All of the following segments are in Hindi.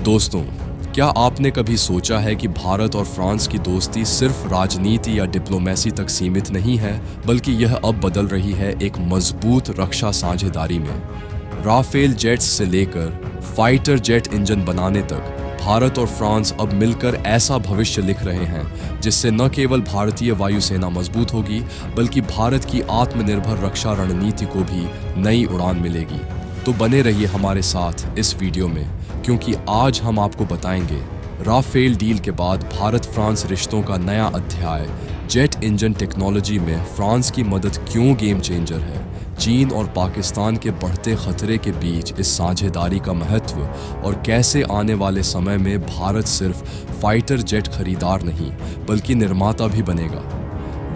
दोस्तों, क्या आपने कभी सोचा है कि भारत और फ्रांस की दोस्ती सिर्फ राजनीति या डिप्लोमेसी तक सीमित नहीं है, बल्कि यह अब बदल रही है एक मजबूत रक्षा साझेदारी में। राफेल जेट्स से लेकर फाइटर जेट इंजन बनाने तक भारत और फ्रांस अब मिलकर ऐसा भविष्य लिख रहे हैं जिससे न केवल भारतीय वायुसेना मजबूत होगी, बल्कि भारत की आत्मनिर्भर रक्षा रणनीति को भी नई उड़ान मिलेगी। तो बने रहिए हमारे साथ इस वीडियो में, क्योंकि आज हम आपको बताएंगे राफेल डील के बाद भारत फ्रांस रिश्तों का नया अध्याय, जेट इंजन टेक्नोलॉजी में फ्रांस की मदद क्यों गेम चेंजर है, चीन और पाकिस्तान के बढ़ते खतरे के बीच इस साझेदारी का महत्व, और कैसे आने वाले समय में भारत सिर्फ फाइटर जेट खरीदार नहीं बल्कि निर्माता भी बनेगा।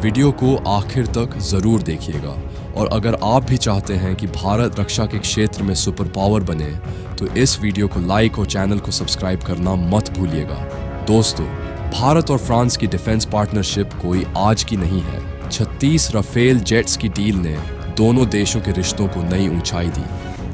वीडियो को आखिर तक ज़रूर देखिएगा, और अगर आप भी चाहते हैं कि भारत रक्षा के क्षेत्र में सुपर पावर बने तो इस वीडियो को लाइक और चैनल को सब्सक्राइब करना मत भूलिएगा। दोस्तों, भारत और फ्रांस की डिफेंस पार्टनरशिप कोई आज की नहीं है। 36 राफेल जेट्स की डील ने दोनों देशों के रिश्तों को नई ऊंचाई दी।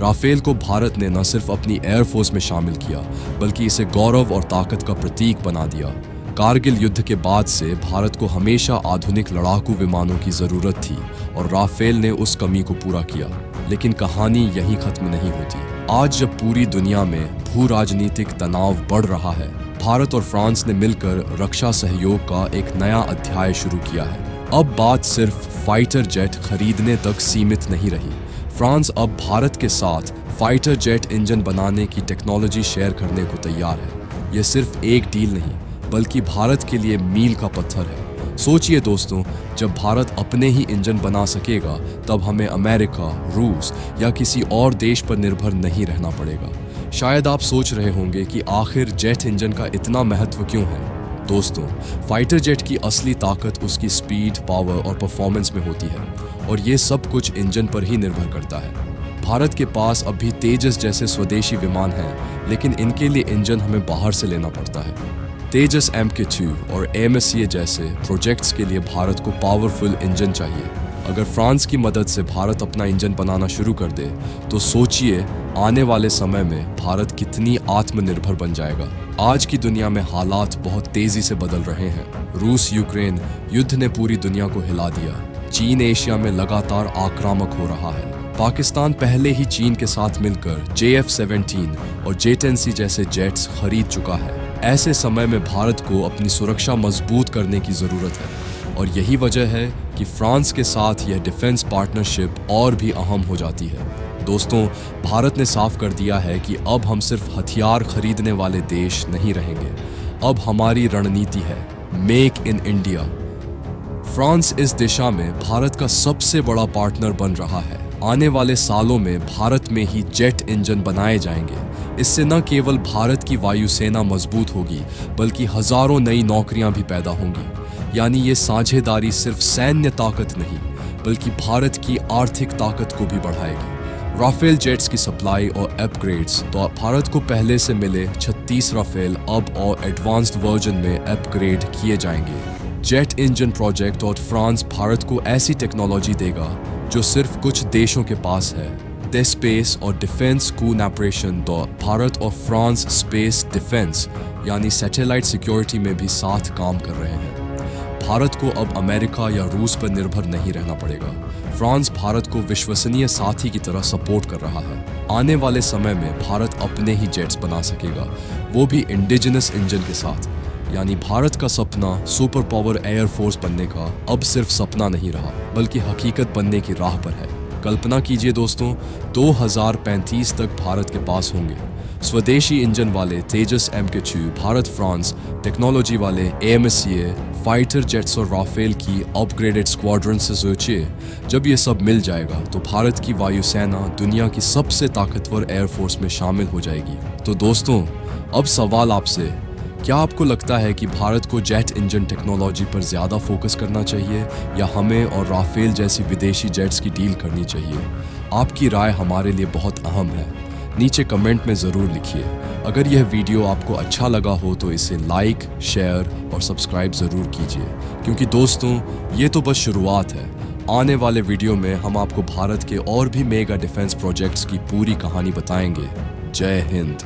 राफेल को भारत ने न सिर्फ अपनी एयरफोर्स में शामिल किया, बल्कि इसे गौरव और ताकत का प्रतीक बना दिया। कारगिल युद्ध के बाद से भारत को हमेशा आधुनिक लड़ाकू विमानों की जरूरत थी, और राफेल ने उस कमी को पूरा किया। लेकिन कहानी यहीं खत्म नहीं होती। आज जब पूरी दुनिया में भू राजनीतिक तनाव बढ़ रहा है, भारत और फ्रांस ने मिलकर रक्षा सहयोग का एक नया अध्याय शुरू किया है। अब बात सिर्फ फाइटर जेट खरीदने तक सीमित नहीं रही। फ्रांस अब भारत के साथ फाइटर जेट इंजन बनाने की टेक्नोलॉजी शेयर करने को तैयार है। यह सिर्फ एक डील नहीं, बल्कि भारत के लिए मील का पत्थर है। सोचिए दोस्तों, जब भारत अपने ही इंजन बना सकेगा, तब हमें अमेरिका, रूस या किसी और देश पर निर्भर नहीं रहना पड़ेगा। शायद आप सोच रहे होंगे कि आखिर जेट इंजन का इतना महत्व क्यों है। दोस्तों, फाइटर जेट की असली ताकत उसकी स्पीड, पावर और परफॉर्मेंस में होती है, और ये सब कुछ इंजन पर ही निर्भर करता है। भारत के पास अभी तेजस जैसे स्वदेशी विमान हैं, लेकिन इनके लिए इंजन हमें बाहर से लेना पड़ता है। तेजस MK2 और AMSCA जैसे प्रोजेक्ट्स के लिए भारत को पावरफुल इंजन चाहिए। अगर फ्रांस की मदद से भारत अपना इंजन बनाना शुरू कर दे, तो सोचिए आने वाले समय में भारत कितनी आत्मनिर्भर बन जाएगा। आज की दुनिया में हालात बहुत तेजी से बदल रहे हैं। रूस यूक्रेन युद्ध ने पूरी दुनिया को हिला दिया। चीन एशिया में लगातार आक्रामक हो रहा है। पाकिस्तान पहले ही चीन के साथ मिलकर JF-17 और J-10C जैसे जेट्स खरीद चुका है। ऐसे समय में भारत को अपनी सुरक्षा मजबूत करने की जरूरत है, और यही वजह है कि फ्रांस के साथ यह डिफेंस पार्टनरशिप और भी अहम हो जाती है। दोस्तों, भारत ने साफ कर दिया है कि अब हम सिर्फ हथियार खरीदने वाले देश नहीं रहेंगे। अब हमारी रणनीति है मेक इन इंडिया। फ्रांस इस दिशा में भारत का सबसे बड़ा पार्टनर बन रहा है। आने वाले सालों में भारत में ही जेट इंजन बनाए जाएंगे। इससे न केवल भारत की वायुसेना मजबूत होगी, बल्कि हजारों नई नौकरियां भी पैदा होंगी। यानी ये साझेदारी सिर्फ सैन्य ताकत नहीं, बल्कि भारत की आर्थिक ताकत को भी बढ़ाएगी। राफेल जेट्स की सप्लाई और अपग्रेड्स तो भारत को पहले से मिले 36 राफेल अब और एडवांस्ड वर्जन में अपग्रेड किए जाएंगे। जेट इंजन प्रोजेक्ट और फ्रांस भारत को ऐसी टेक्नोलॉजी देगा जो सिर्फ कुछ देशों के पास है। द स्पेस और डिफेंस कोऑपरेशन तो भारत और फ्रांस स्पेस डिफेंस यानी सैटेलाइट सिक्योरिटी में भी साथ काम कर रहे हैं। भारत को अब अमेरिका या रूस पर निर्भर नहीं रहना पड़ेगा। फ्रांस भारत को विश्वसनीय साथी की तरह सपोर्ट कर रहा है। आने वाले समय में भारत अपने ही जेट्स बना सकेगा, वो भी इंडिजिनस इंजन के साथ। यानी भारत का सपना सुपर पावर एयरफोर्स बनने का अब सिर्फ सपना नहीं रहा, बल्कि हकीकत बनने की राह पर है। कल्पना कीजिए दोस्तों, 2035 तक भारत के पास होंगे स्वदेशी इंजन वाले तेजस MK2 भारत फ्रांस टेक्नोलॉजी वाले AMSCA फाइटर जेट्स और राफेल की अपग्रेडेड स्क्वाड्रन से सोचिए, जब ये सब मिल जाएगा तो भारत की वायुसेना दुनिया की सबसे ताकतवर एयरफोर्स में शामिल हो जाएगी। तो दोस्तों, अब सवाल आपसे, क्या आपको लगता है कि भारत को जेट इंजन टेक्नोलॉजी पर ज़्यादा फोकस करना चाहिए, या हमें और राफेल जैसी विदेशी जेट्स की डील करनी चाहिए? आपकी राय हमारे लिए बहुत अहम है। नीचे कमेंट में ज़रूर लिखिए। अगर यह वीडियो आपको अच्छा लगा हो तो इसे लाइक, शेयर और सब्सक्राइब ज़रूर कीजिए, क्योंकि दोस्तों, ये तो बस शुरुआत है। आने वाले वीडियो में हम आपको भारत के और भी मेगा डिफेंस प्रोजेक्ट्स की पूरी कहानी बताएंगे। जय हिंद।